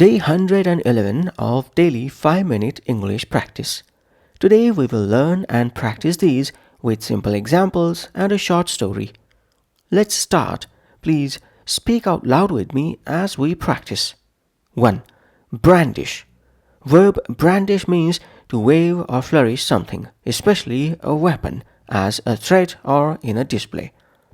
Day 111 of daily 5-minute English practice. Today we will learn and practice these with simple examples and a short story. Let's start. Please speak out loud with me as we practice. 1. Brandish. Verb brandish means to wave or flourish something, especially a weapon, as a threat or in a display.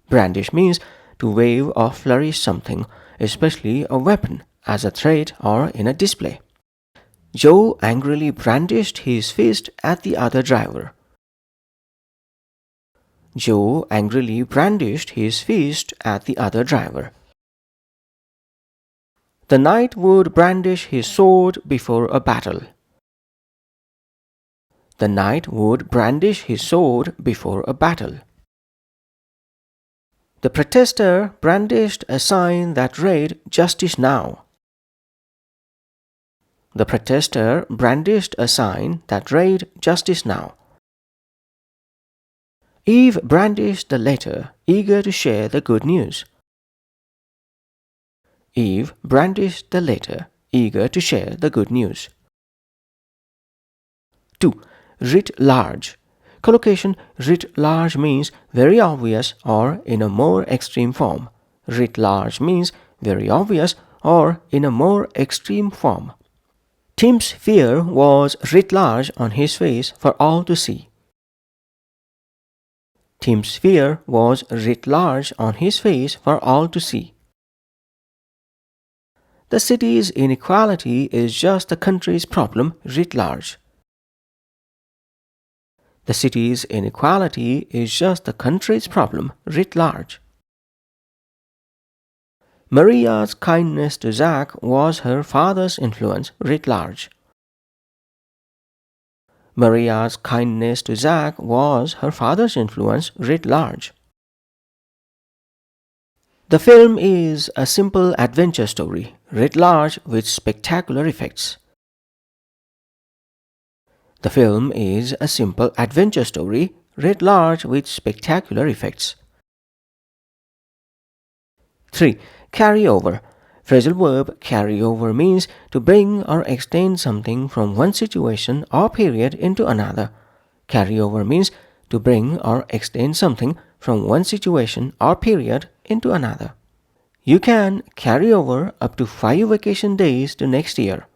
Brandish means to wave or flourish something, especially a weapon, as a threat or in a display. Joe angrily brandished his fist at the other driver. Joe angrily brandished his fist at the other driver. The knight would brandish his sword before a battle. The knight would brandish his sword before a battle. The protester brandished a sign that read, "Justice now." The protester brandished a sign that read, "Justice now." Eve brandished the letter, eager to share the good news. Eve brandished the letter, eager to share the good news. 2. Writ large. Collocation writ large means very obvious or in a more extreme form. Writ large means very obvious or in a more extreme form. Tim's fear was writ large on his face for all to see. Tim's fear was writ large on his face for all to see. The city's inequality is just the country's problem writ large. The city's inequality is just the country's problem writ large. Maria's kindness to Zach was her father's influence writ large. Maria's kindness to Zach was her father's influence writ large. The film is a simple adventure story writ large with spectacular effects. The film is a simple adventure story writ large with spectacular effects. 3. Carry over. Phrasal verb carry over means to bring or extend something from one situation or period into another. Carry over means to bring or extend something from one situation or period into another. You can carry over up to 5 vacation days to next year.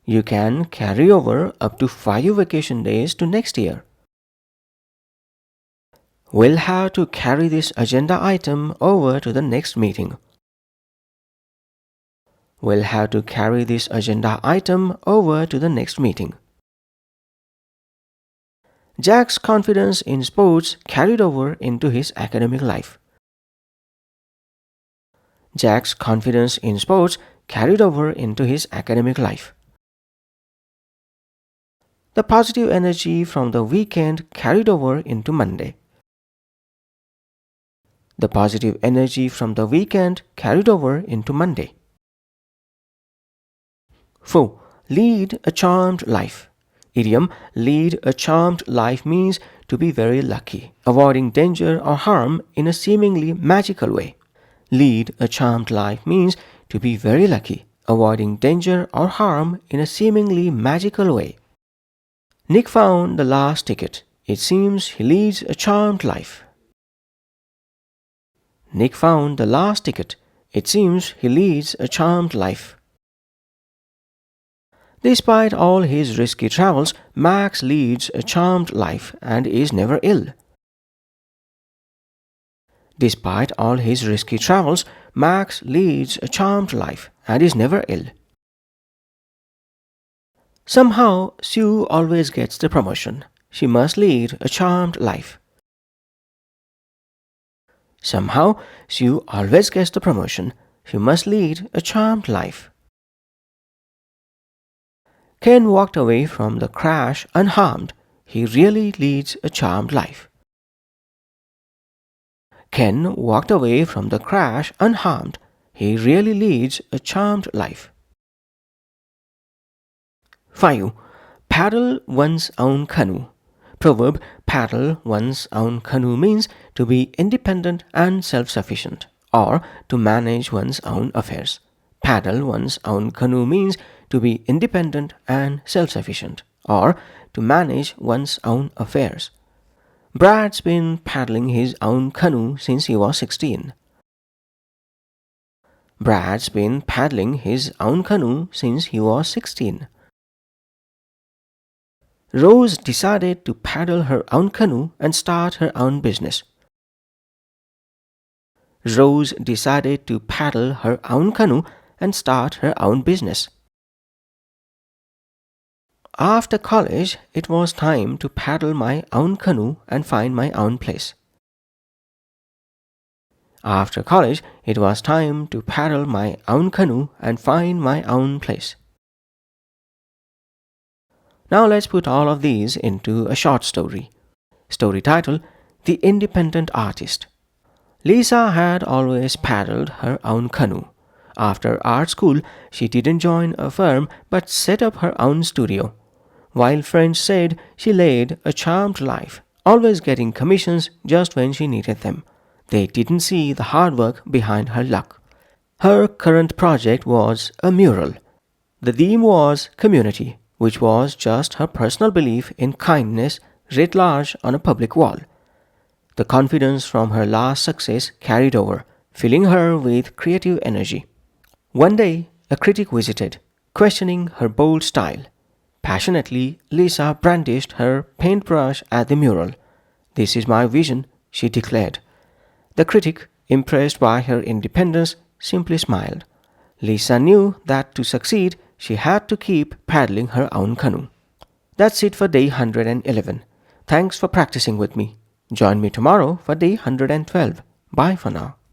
You can carry over up to 5 vacation days to next year. We'll have to carry this agenda item over to the next meeting. We'll have to carry this agenda item over to the next meeting. Jack's confidence in sports carried over into his academic life. Jack's confidence in sports carried over into his academic life. The positive energy from the weekend carried over into Monday. The positive energy from the weekend carried over into Monday. 4. Lead a charmed life. Idiom lead a charmed life means to be very lucky, avoiding danger or harm in a seemingly magical way. Lead a charmed life means to be very lucky, avoiding danger or harm in a seemingly magical way. Nick found the last ticket. It seems he leads a charmed life. Nick found the last ticket. It seems he leads a charmed life. Despite all his risky travels, Max leads a charmed life and is never ill. Despite all his risky travels, Max leads a charmed life and is never ill. Somehow, Sue always gets the promotion. She must lead a charmed life. Somehow, Sue always gets the promotion. She must lead a charmed life. Ken walked away from the crash unharmed. He really leads a charmed life. Ken walked away from the crash unharmed. He really leads a charmed life. 5. Paddle one's own canoe. Proverb paddle one's own canoe means to be independent and self-sufficient, or to manage one's own affairs. Paddle one's own canoe means to be independent and self-sufficient, or to manage one's own affairs. Brad's been paddling his own canoe since he was 16. Brad's been paddling his own canoe since he was 16. Rose decided to paddle her own canoe and start her own business. Rose decided to paddle her own canoe and start her own business. After college, it was time to paddle my own canoe and find my own place. After college, it was time to paddle my own canoe and find my own place. Now let's put all of these into a short story. Story title: The Independent Artist. Lisa had always paddled her own canoe. After art school, she didn't join a firm but set up her own studio. While friends said she led a charmed life, always getting commissions just when she needed them, they didn't see the hard work behind her luck. Her current project was a mural. The theme was community, which was just her personal belief in kindness writ large on a public wall. The confidence from her last success carried over, filling her with creative energy. One day, a critic visited, questioning her bold style. Passionately, Lisa brandished her paintbrush at the mural. "This is my vision," she declared. The critic, impressed by her independence, simply smiled. Lisa knew that to succeed, she had to keep paddling her own canoe. That's it for day 111. Thanks for practicing with me. Join me tomorrow for day 112. Bye for now.